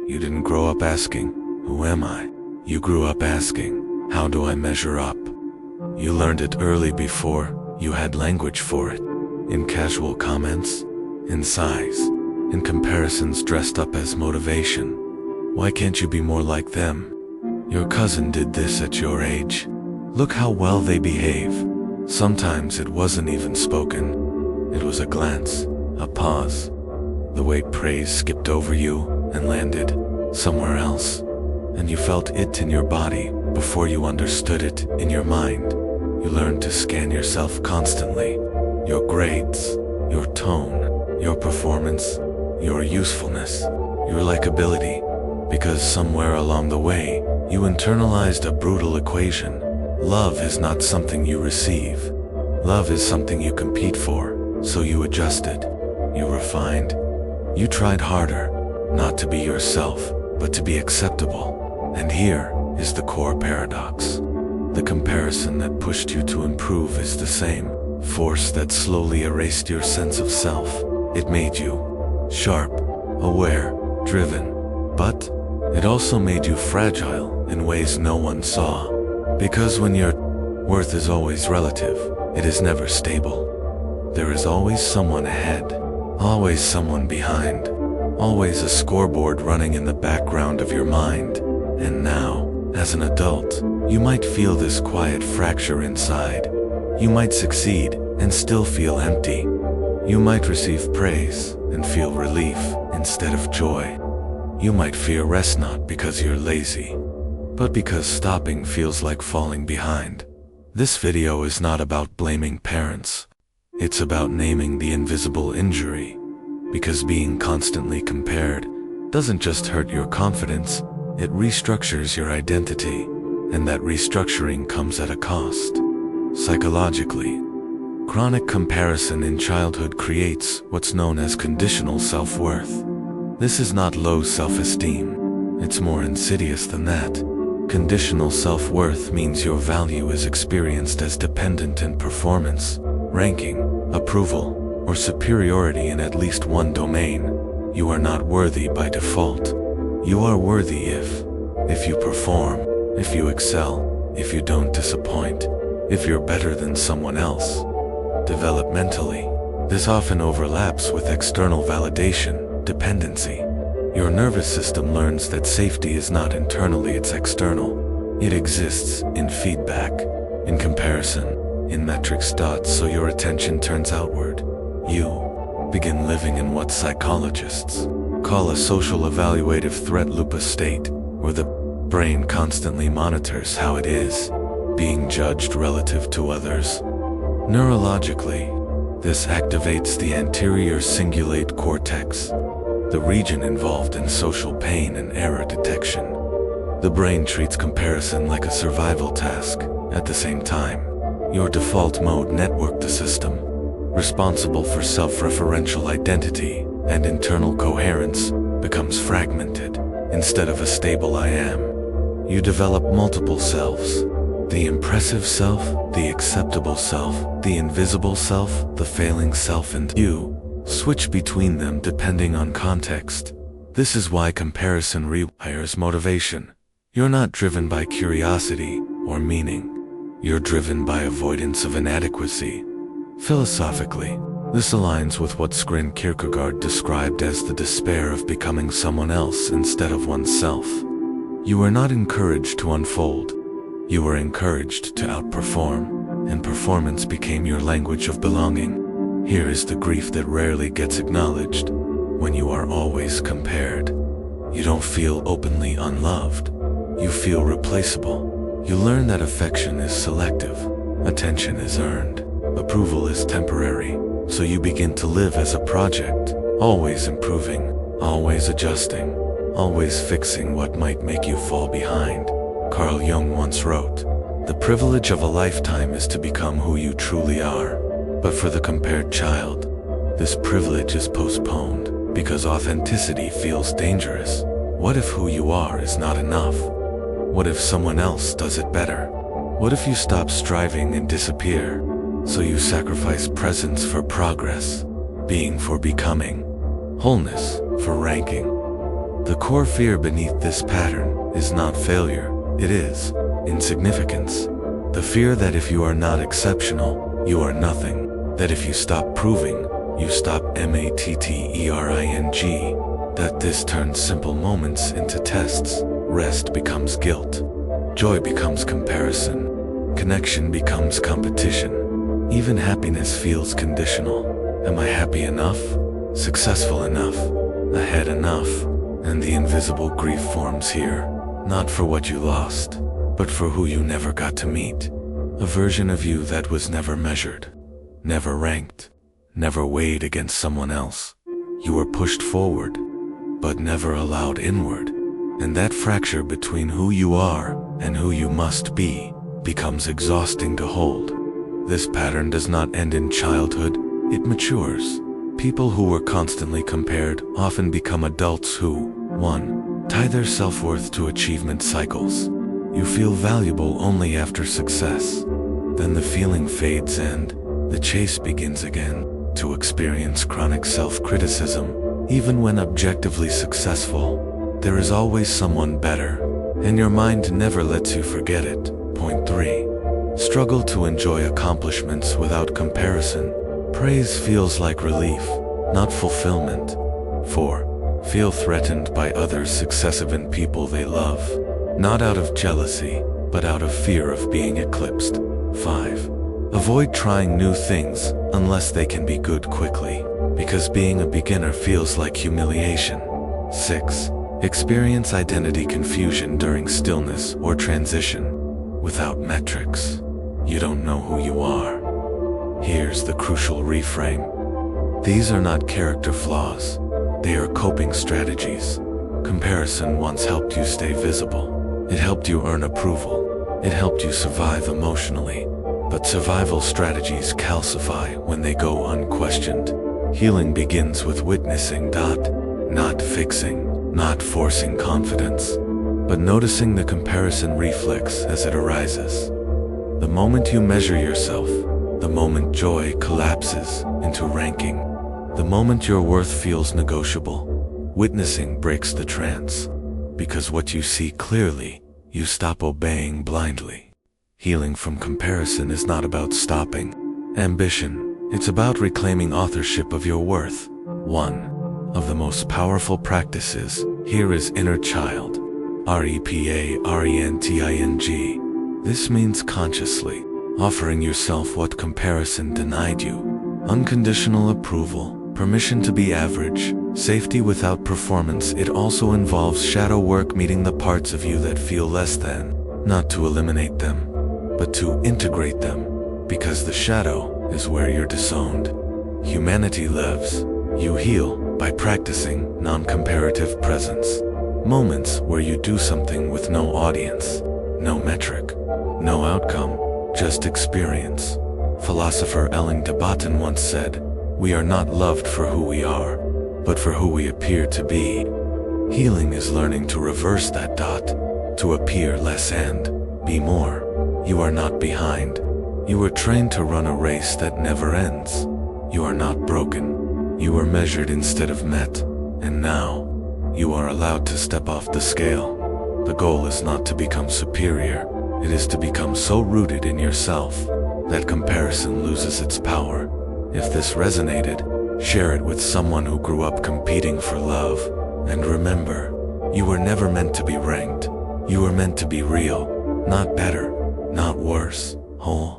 You didn't grow up asking, "Who am I?" You grew up asking, "How do I measure up?" You learned it early before you had language for it. In casual comments, in sighs, in comparisons dressed up as motivation. Why can't you be more like them? Your cousin did this at your age. Look how well they behave. Sometimes it wasn't even spoken. It was a glance, a pause. The way praise skipped over you and landed somewhere else. And you felt it in your body before you understood it in your mind. You learned to scan yourself constantly. Your grades, your tone, your performance, your usefulness, your likability. Because somewhere along the way, you internalized a brutal equation. Love is not something you receive. Love is something you compete for. So you adjusted. You refined. You tried harder, not to be yourself, but to be acceptable. And here is the core paradox. The comparison that pushed you to improve is the same force that slowly erased your sense of self. It made you sharp, aware, driven, but it also made you fragile in ways no one saw. Because when your worth is always relative, it is never stable. There is always someone ahead, always someone behind, always a scoreboard running in the background of your mind. And now, as an adult, you might feel this quiet fracture inside. You might succeed and still feel empty. You might receive praise and feel relief instead of joy. You might fear rest not because you're lazy, but because stopping feels like falling behind. This video is not about blaming parents. It's about naming the invisible injury. Because being constantly compared doesn't just hurt your confidence, it restructures your identity, and that restructuring comes at a cost. Psychologically, chronic comparison in childhood creates what's known as conditional self-worth. This is not low self-esteem. It's more insidious than that. Conditional self-worth means your value is experienced as dependent in performance, ranking, approval, or superiority in at least one domain. You are not worthy by default. You are worthy if you perform, if you excel, if you don't disappoint, if you're better than someone else. Developmentally, this often overlaps with external validation, dependency. Your nervous system learns that safety is not internally, it's external. It exists in feedback, in comparison, in metrics dots, so your attention turns outward. You begin living in what psychologists call a social evaluative threat loop, a state where the brain constantly monitors how it is being judged relative to others. Neurologically, this activates the anterior cingulate cortex, the region involved in social pain and error detection. The brain treats comparison like a survival task. At the same time, your default mode network, the system responsible for self-referential identity and internal coherence, becomes fragmented instead of a stable I am. You develop multiple selves: the impressive self, the acceptable self, the invisible self, the failing self, and you switch between them depending on context. This is why comparison rewires motivation. You're not driven by curiosity or meaning. You're driven by avoidance of inadequacy. Philosophically, this aligns with what Søren Kierkegaard described as the despair of becoming someone else instead of oneself. You were not encouraged to unfold. You were encouraged to outperform, and performance became your language of belonging. Here is the grief that rarely gets acknowledged. When you are always compared, you don't feel openly unloved. You feel replaceable. You learn that affection is selective, attention is earned, approval is temporary, so you begin to live as a project, always improving, always adjusting, always fixing what might make you fall behind. Carl Jung once wrote, "The privilege of a lifetime is to become who you truly are." But for the compared child, this privilege is postponed because authenticity feels dangerous. What if who you are is not enough? What if someone else does it better? What if you stop striving and disappear? So you sacrifice presence for progress, being for becoming, wholeness for ranking. The core fear beneath this pattern is not failure, it is insignificance. The fear that if you are not exceptional, you are nothing. That if you stop proving, you stop mattering. That this turns simple moments into tests. Rest becomes guilt. Joy becomes comparison. Connection becomes competition. Even happiness feels conditional. Am I happy enough? Successful enough? Ahead enough? And the invisible grief forms here, not for what you lost, but for who you never got to meet. A version of you that was never measured, never ranked, never weighed against someone else. You were pushed forward, but never allowed inward. And that fracture between who you are and who you must be becomes exhausting to hold. This pattern does not end in childhood, it matures. People who were constantly compared often become adults who, 1. Tie their self-worth to achievement cycles. You feel valuable only after success. Then the feeling fades and the chase begins again. To experience chronic self-criticism, even when objectively successful, there is always someone better, and your mind never lets you forget it. Point 3. Struggle to enjoy accomplishments without comparison. Praise feels like relief, not fulfillment. 4. Feel threatened by others' success in people they love, not out of jealousy, but out of fear of being eclipsed. 5. Avoid trying new things unless they can be good quickly, because being a beginner feels like humiliation. 6. Experience identity confusion during stillness or transition. Without metrics, you don't know who you are. Here's the crucial reframe. These are not character flaws. They are coping strategies. Comparison once helped you stay visible. It helped you earn approval. It helped you survive emotionally. But survival strategies calcify when they go unquestioned. Healing begins with witnessing. Not fixing. Not forcing confidence, but noticing the comparison reflex as it arises. The moment you measure yourself, the moment joy collapses into ranking, the moment your worth feels negotiable, witnessing breaks the trance. Because what you see clearly, you stop obeying blindly. Healing from comparison is not about stopping ambition, it's about reclaiming authorship of your worth. 1. Of the most powerful practices, here is inner child. REPARENTING. This means consciously offering yourself what comparison denied you. Unconditional approval, permission to be average, safety without performance. It also involves shadow work, meeting the parts of you that feel less than, not to eliminate them, but to integrate them, because the shadow is where you're disowned. Humanity lives. You heal by practicing non-comparative presence. Moments where you do something with no audience, no metric, no outcome, just experience. Philosopher Ellen de Botton once said, "We are not loved for who we are, but for who we appear to be." Healing is learning to reverse that. To appear less and be more. You are not behind. You were trained to run a race that never ends. You are not broken. You were measured instead of met, and now, you are allowed to step off the scale. The goal is not to become superior, it is to become so rooted in yourself that comparison loses its power. If this resonated, share it with someone who grew up competing for love. And remember, you were never meant to be ranked. You were meant to be real, not better, not worse, whole.